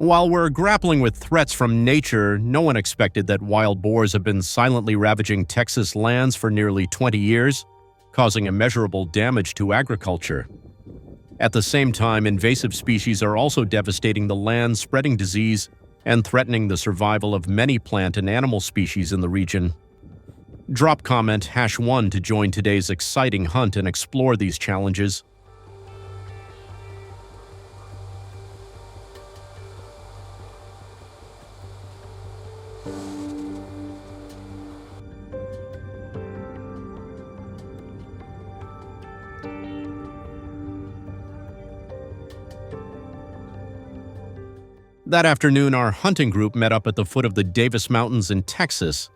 While we're grappling with threats from nature, no one expected that wild boars have been silently ravaging Texas lands for nearly 20 years, causing immeasurable damage to agriculture. At the same time, invasive species are also devastating the land, spreading disease, and threatening the survival of many plant and animal species in the region. Drop comment #1 to join today's exciting hunt and explore these challenges. That afternoon, our hunting group met up at the foot of the Davis Mountains in Texas.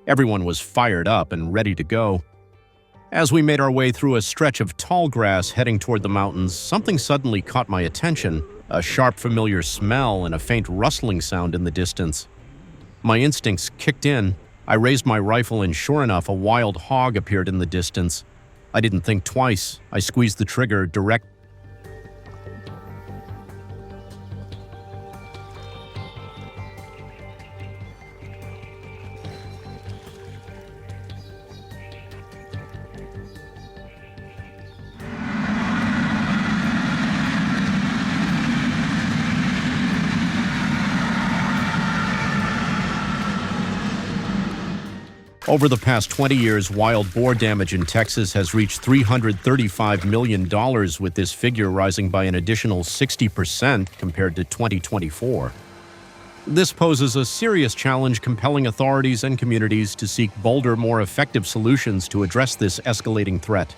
Everyone was fired up and ready to go. As we made our way through a stretch of tall grass heading toward the mountains, something suddenly caught my attention, a sharp, familiar smell and a faint rustling sound in the distance. My instincts kicked in. I raised my rifle and sure enough, a wild hog appeared in the distance. I didn't think twice. I squeezed the trigger direct. Over the past 20 years, wild boar damage in Texas has reached $335 million, with this figure rising by an additional 60% compared to 2024. This poses a serious challenge, compelling authorities and communities to seek bolder, more effective solutions to address this escalating threat.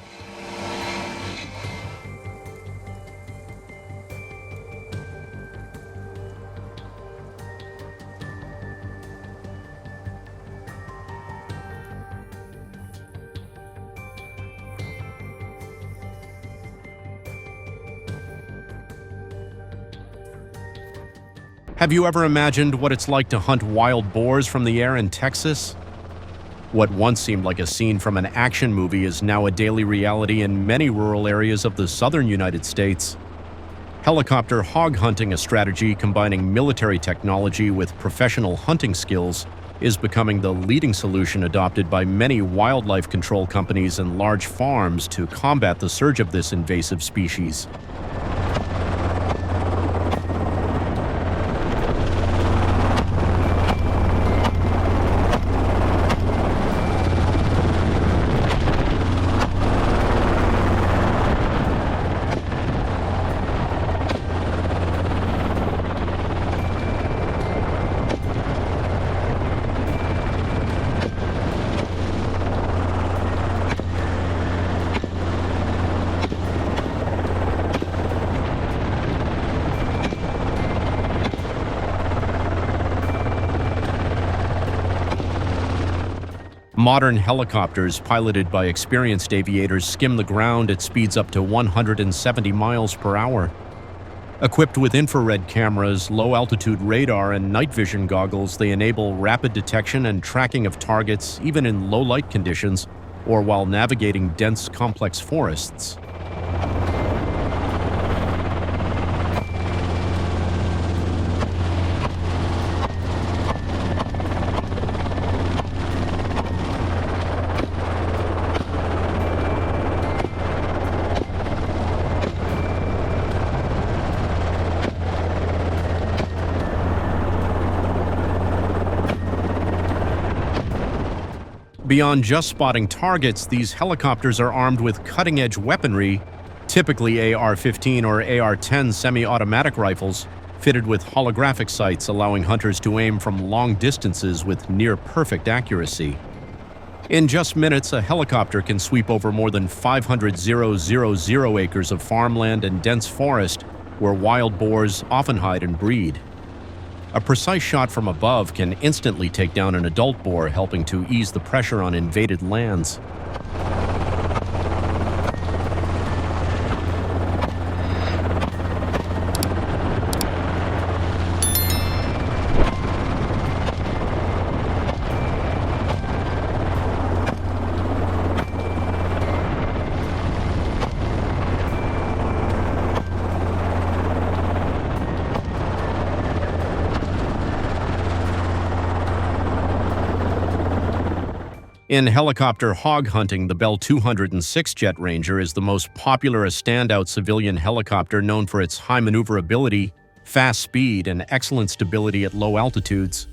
Have you ever imagined what it's like to hunt wild boars from the air in Texas? What once seemed like a scene from an action movie is now a daily reality in many rural areas of the southern United States. Helicopter hog hunting, a strategy combining military technology with professional hunting skills, is becoming the leading solution adopted by many wildlife control companies and large farms to combat the surge of this invasive species. Modern helicopters piloted by experienced aviators skim the ground at speeds up to 170 miles per hour. Equipped with infrared cameras, low-altitude radar, and night vision goggles, they enable rapid detection and tracking of targets even in low-light conditions or while navigating dense, complex forests. Beyond just spotting targets, these helicopters are armed with cutting-edge weaponry, typically AR-15 or AR-10 semi-automatic rifles, fitted with holographic sights allowing hunters to aim from long distances with near-perfect accuracy. In just minutes, a helicopter can sweep over more than 500,000 acres of farmland and dense forest where wild boars often hide and breed. A precise shot from above can instantly take down an adult boar, helping to ease the pressure on invaded lands. In helicopter hog hunting, the Bell 206 Jet Ranger is the most popular standout civilian helicopter known for its high maneuverability, fast speed, and excellent stability at low altitudes.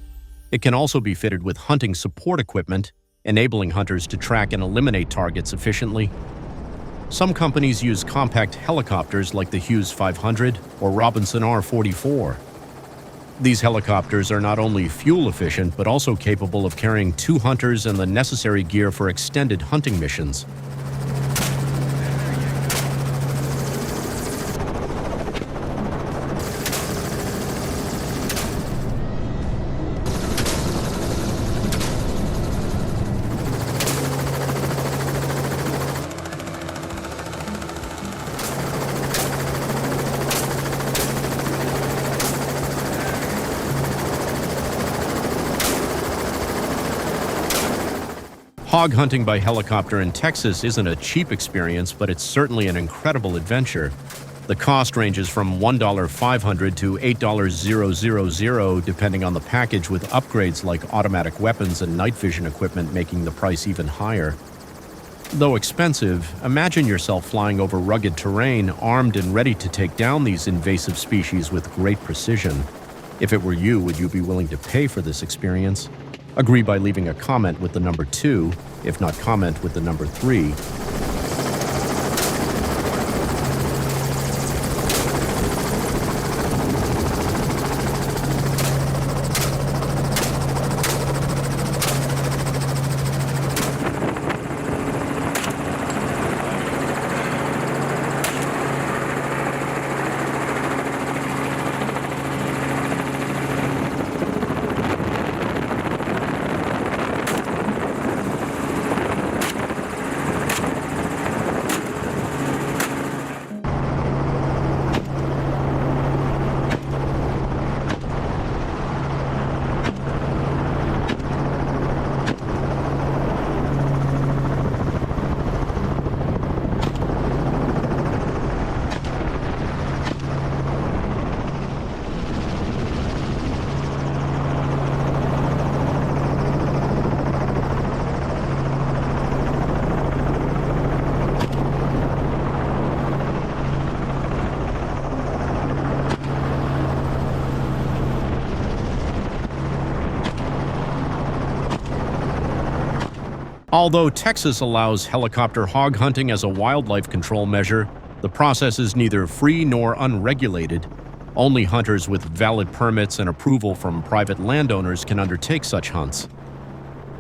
It can also be fitted with hunting support equipment, enabling hunters to track and eliminate targets efficiently. Some companies use compact helicopters like the Hughes 500 or Robinson R-44. These helicopters are not only fuel efficient, but also capable of carrying 2 hunters and the necessary gear for extended hunting missions. Hog hunting by helicopter in Texas isn't a cheap experience, but it's certainly an incredible adventure. The cost ranges from $1.500 to $8,000 depending on the package, with upgrades like automatic weapons and night vision equipment making the price even higher. Though expensive, imagine yourself flying over rugged terrain, armed and ready to take down these invasive species with great precision. If it were you, would you be willing to pay for this experience? Agree by leaving a comment with the number 2, if not comment with the number 3. Although Texas allows helicopter hog hunting as a wildlife control measure, the process is neither free nor unregulated. Only hunters with valid permits and approval from private landowners can undertake such hunts.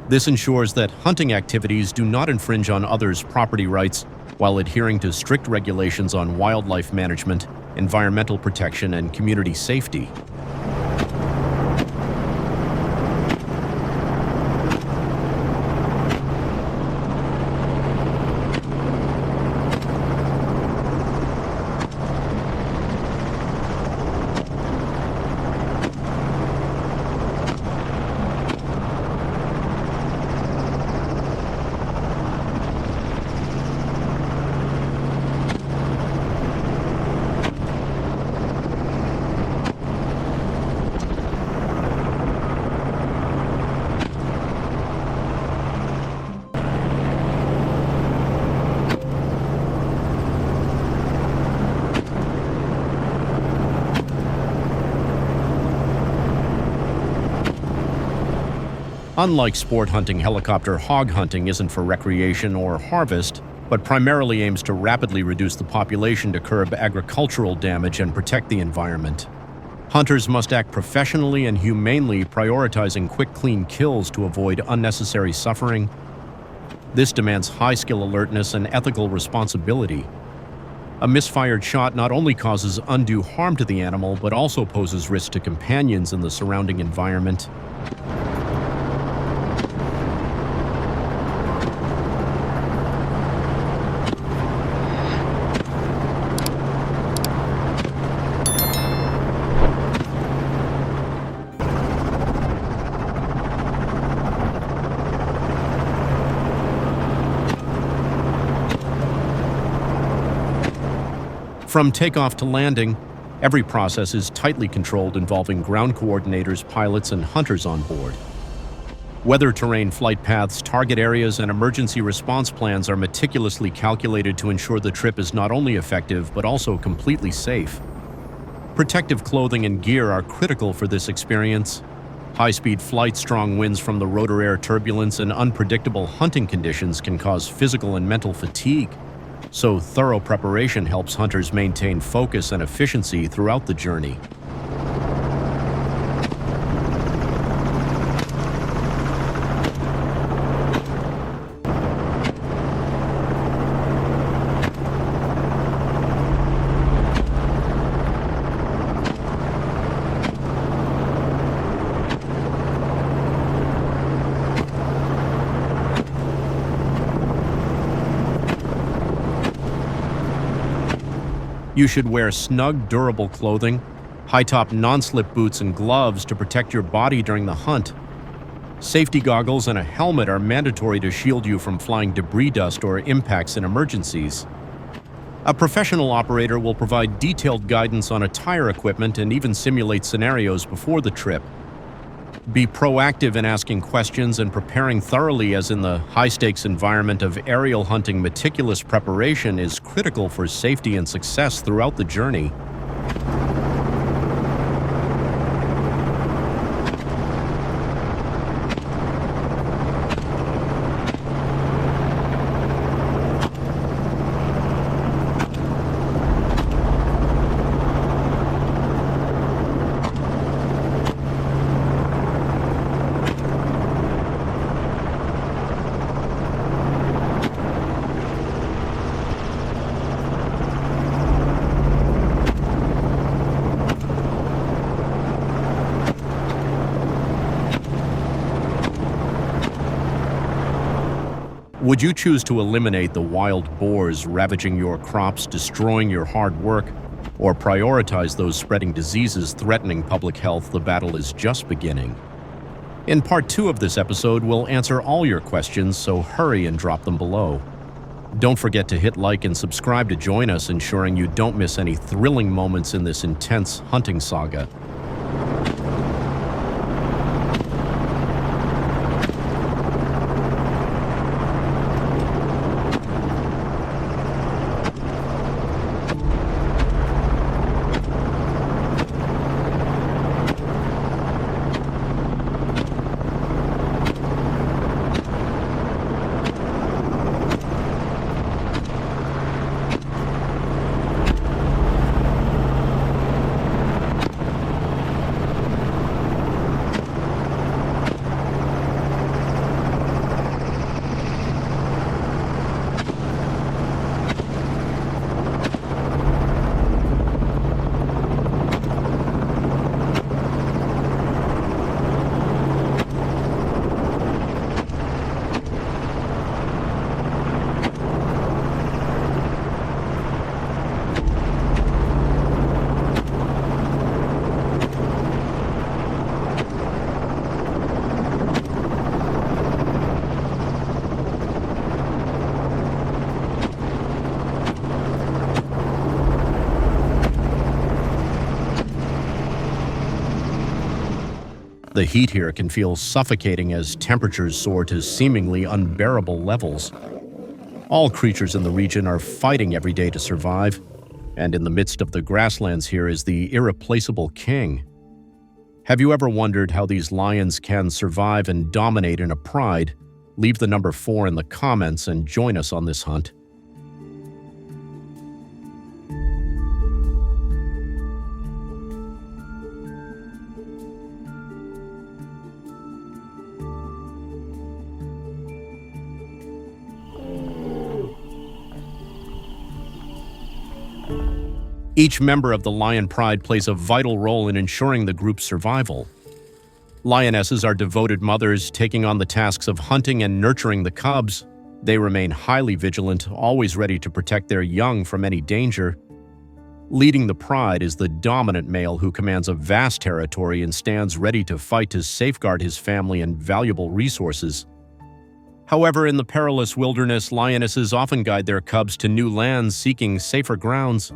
This ensures that hunting activities do not infringe on others' property rights while adhering to strict regulations on wildlife management, environmental protection, and community safety. Unlike sport hunting, helicopter hog hunting isn't for recreation or harvest, but primarily aims to rapidly reduce the population to curb agricultural damage and protect the environment. Hunters must act professionally and humanely, prioritizing quick, clean kills to avoid unnecessary suffering. This demands high-skill alertness and ethical responsibility. A misfired shot not only causes undue harm to the animal, but also poses risk to companions in the surrounding environment. From takeoff to landing, every process is tightly controlled, involving ground coordinators, pilots, and hunters on board. Weather terrain flight paths, target areas, and emergency response plans are meticulously calculated to ensure the trip is not only effective, but also completely safe. Protective clothing and gear are critical for this experience. High-speed flight, strong winds from the rotor air turbulence, and unpredictable hunting conditions can cause physical and mental fatigue. So thorough preparation helps hunters maintain focus and efficiency throughout the journey. You should wear snug, durable clothing, high-top non-slip boots and gloves to protect your body during the hunt. Safety goggles and a helmet are mandatory to shield you from flying debris dust or impacts in emergencies. A professional operator will provide detailed guidance on attire equipment and even simulate scenarios before the trip. Be proactive in asking questions and preparing thoroughly, as in the high-stakes environment of aerial hunting. Meticulous preparation is critical for safety and success throughout the journey. Would you choose to eliminate the wild boars ravaging your crops, destroying your hard work, or prioritize those spreading diseases threatening public health? The battle is just beginning. In part 2 of this episode, we'll answer all your questions, so hurry and drop them below. Don't forget to hit like and subscribe to join us, ensuring you don't miss any thrilling moments in this intense hunting saga. The heat here can feel suffocating as temperatures soar to seemingly unbearable levels. All creatures in the region are fighting every day to survive, and in the midst of the grasslands here is the irreplaceable king. Have you ever wondered how these lions can survive and dominate in a pride? Leave the number 4 in the comments and join us on this hunt. Each member of the lion pride plays a vital role in ensuring the group's survival. Lionesses are devoted mothers, taking on the tasks of hunting and nurturing the cubs. They remain highly vigilant, always ready to protect their young from any danger. Leading the pride is the dominant male who commands a vast territory and stands ready to fight to safeguard his family and valuable resources. However, in the perilous wilderness, lionesses often guide their cubs to new lands, seeking safer grounds.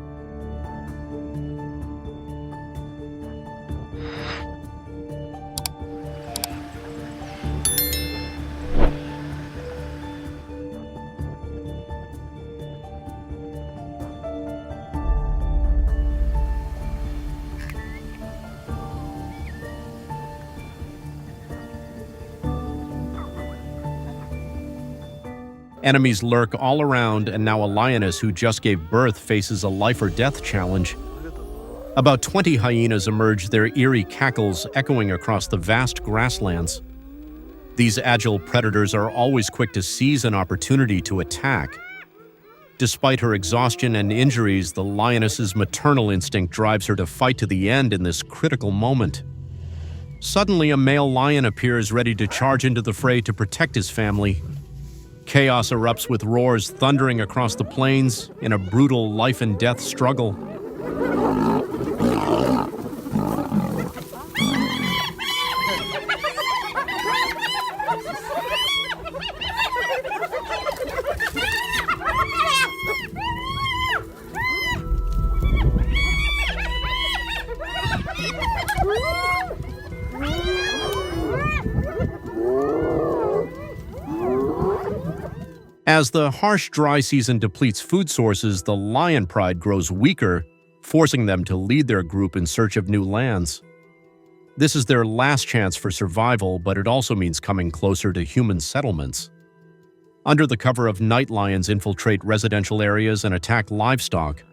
Enemies lurk all around, and now a lioness who just gave birth faces a life-or-death challenge. About 20 hyenas emerge, their eerie cackles echoing across the vast grasslands. These agile predators are always quick to seize an opportunity to attack. Despite her exhaustion and injuries, the lioness's maternal instinct drives her to fight to the end in this critical moment. Suddenly, a male lion appears ready to charge into the fray to protect his family. Chaos erupts with roars thundering across the plains in a brutal life-and-death struggle. As the harsh dry season depletes food sources, the lion pride grows weaker, forcing them to lead their group in search of new lands. This is their last chance for survival, but it also means coming closer to human settlements. Under the cover of night, lions infiltrate residential areas and attack livestock.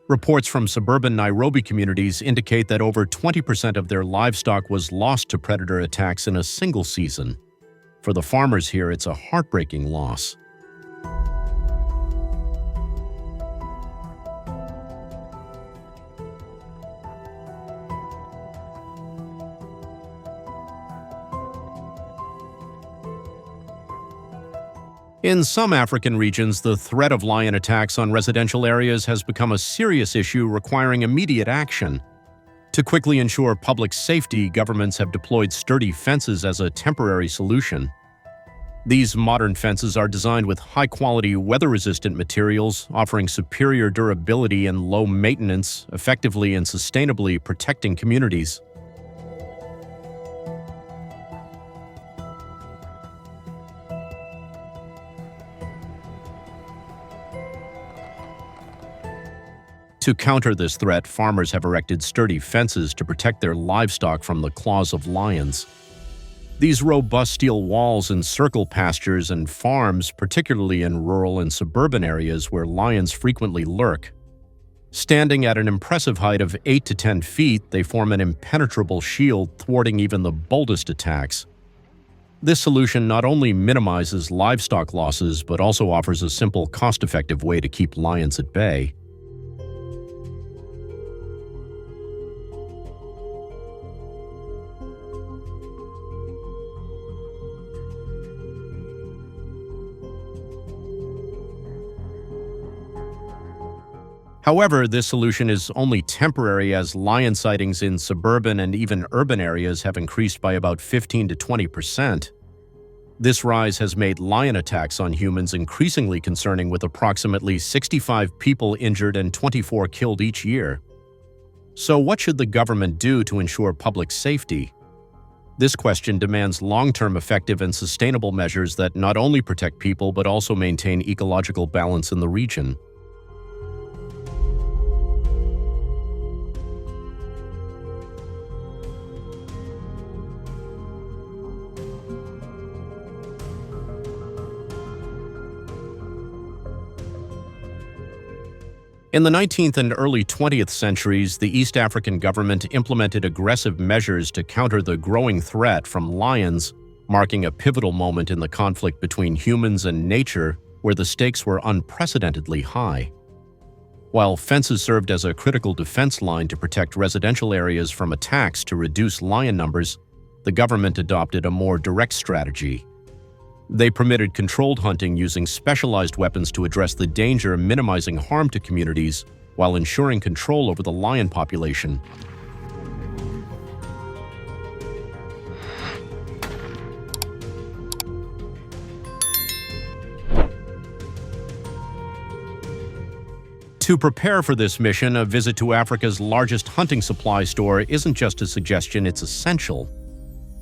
Reports from suburban Nairobi communities indicate that over 20% of their livestock was lost to predator attacks in a single season. For the farmers here, it's a heartbreaking loss. In some African regions, the threat of lion attacks on residential areas has become a serious issue requiring immediate action. To quickly ensure public safety, governments have deployed sturdy fences as a temporary solution. These modern fences are designed with high-quality, weather-resistant materials, offering superior durability and low maintenance, effectively and sustainably protecting communities. To counter this threat, farmers have erected sturdy fences to protect their livestock from the claws of lions. These robust steel walls encircle pastures and farms, particularly in rural and suburban areas where lions frequently lurk. Standing at an impressive height of 8 to 10 feet, they form an impenetrable shield, thwarting even the boldest attacks. This solution not only minimizes livestock losses, but also offers a simple, cost-effective way to keep lions at bay. However, this solution is only temporary, as lion sightings in suburban and even urban areas have increased by about 15 to 20%. This rise has made lion attacks on humans increasingly concerning, with approximately 65 people injured and 24 killed each year. So what should the government do to ensure public safety? This question demands long-term, effective, and sustainable measures that not only protect people but also maintain ecological balance in the region. In the 19th and early 20th centuries, the East African government implemented aggressive measures to counter the growing threat from lions, marking a pivotal moment in the conflict between humans and nature, where the stakes were unprecedentedly high. While fences served as a critical defense line to protect residential areas from attacks to reduce lion numbers, the government adopted a more direct strategy. They permitted controlled hunting using specialized weapons to address the danger, minimizing harm to communities while ensuring control over the lion population. To prepare for this mission, a visit to Africa's largest hunting supply store isn't just a suggestion, it's essential.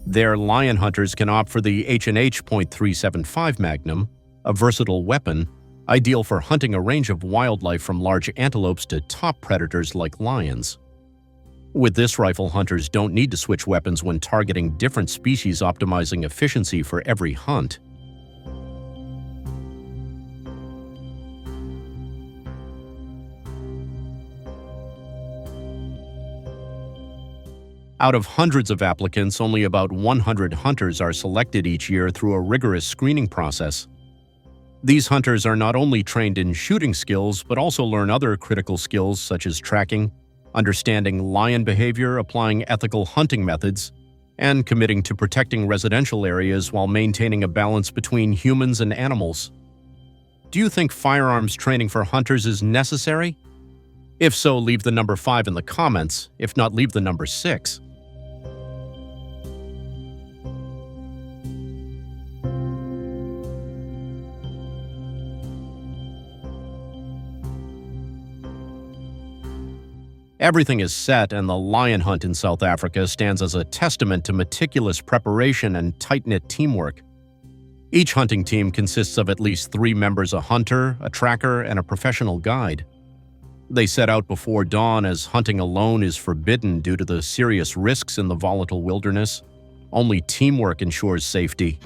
There, lion hunters can opt for the H&H .375 Magnum, a versatile weapon, ideal for hunting a range of wildlife from large antelopes to top predators like lions. With this rifle, hunters don't need to switch weapons when targeting different species, optimizing efficiency for every hunt. Out of hundreds of applicants, only about 100 hunters are selected each year through a rigorous screening process. These hunters are not only trained in shooting skills, but also learn other critical skills such as tracking, understanding lion behavior, applying ethical hunting methods, and committing to protecting residential areas while maintaining a balance between humans and animals. Do you think firearms training for hunters is necessary? If so, leave the number 5 in the comments. If not, leave the number 6. Everything is set, and the lion hunt in South Africa stands as a testament to meticulous preparation and tight-knit teamwork. Each hunting team consists of at least 3 members: a hunter, a tracker, and a professional guide. They set out before dawn, as hunting alone is forbidden due to the serious risks in the volatile wilderness. Only teamwork ensures safety.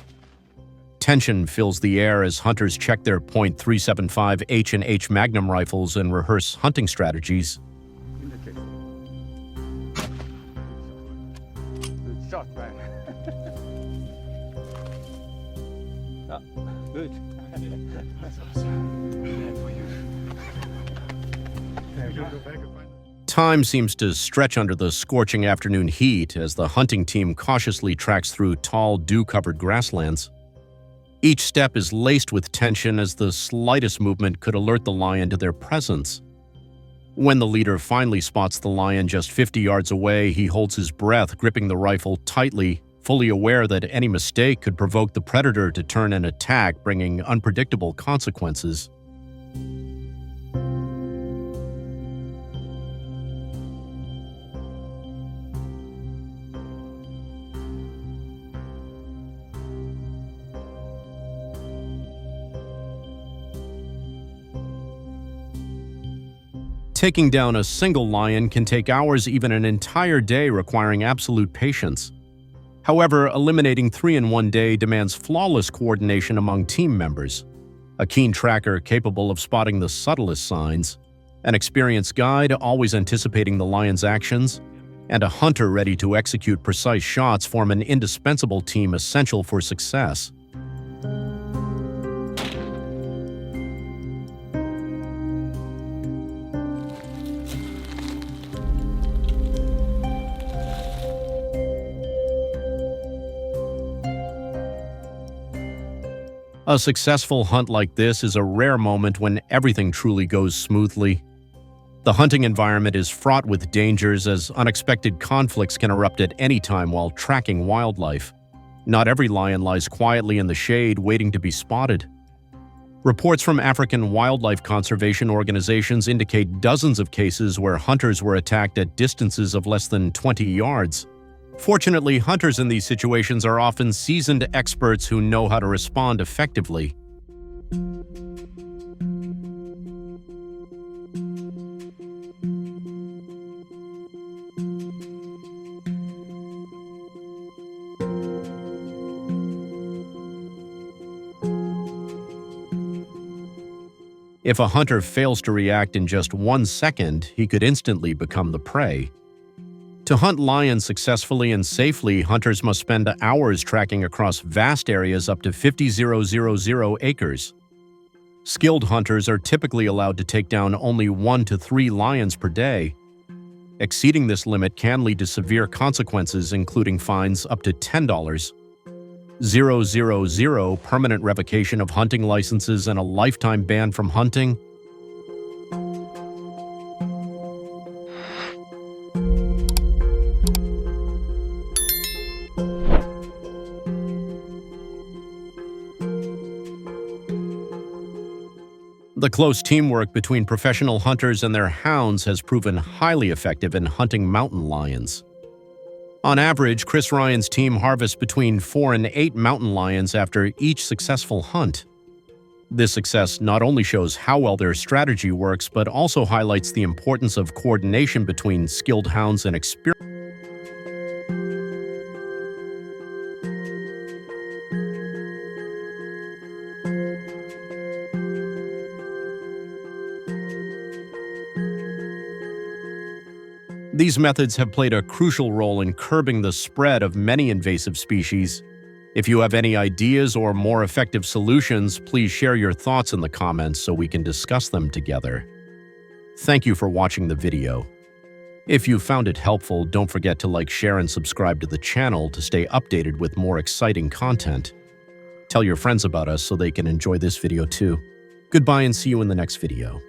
Tension fills the air as hunters check their .375 H&H Magnum rifles and rehearse hunting strategies. Good shot, man. Good. That's awesome. Good for you. Time seems to stretch under the scorching afternoon heat as the hunting team cautiously tracks through tall, dew-covered grasslands. Each step is laced with tension, as the slightest movement could alert the lion to their presence. When the leader finally spots the lion just 50 yards away, he holds his breath, gripping the rifle tightly, fully aware that any mistake could provoke the predator to turn and attack, bringing unpredictable consequences. Taking down a single lion can take hours, even an entire day, requiring absolute patience. However, eliminating 3 in one day demands flawless coordination among team members, a keen tracker capable of spotting the subtlest signs, an experienced guide always anticipating the lion's actions, and a hunter ready to execute precise shots form an indispensable team essential for success. A successful hunt like this is a rare moment when everything truly goes smoothly. The hunting environment is fraught with dangers, as unexpected conflicts can erupt at any time while tracking wildlife. Not every lion lies quietly in the shade, waiting to be spotted. Reports from African wildlife conservation organizations indicate dozens of cases where hunters were attacked at distances of less than 20 yards. Fortunately, hunters in these situations are often seasoned experts who know how to respond effectively. If a hunter fails to react in just 1 second, he could instantly become the prey. To hunt lions successfully and safely, hunters must spend hours tracking across vast areas up to 50,000 acres. Skilled hunters are typically allowed to take down only 1 to 3 lions per day. Exceeding this limit can lead to severe consequences, including fines up to $10, 000 permanent revocation of hunting licenses, and a lifetime ban from hunting. The close teamwork between professional hunters and their hounds has proven highly effective in hunting mountain lions. On average, Chris Ryan's team harvests between 4 and 8 mountain lions after each successful hunt. This success not only shows how well their strategy works, but also highlights the importance of coordination between skilled hounds and experienced. These methods have played a crucial role in curbing the spread of many invasive species. If you have any ideas or more effective solutions, please share your thoughts in the comments so we can discuss them together. Thank you for watching the video. If you found it helpful, don't forget to like, share, and subscribe to the channel to stay updated with more exciting content. Tell your friends about us so they can enjoy this video too. Goodbye and see you in the next video.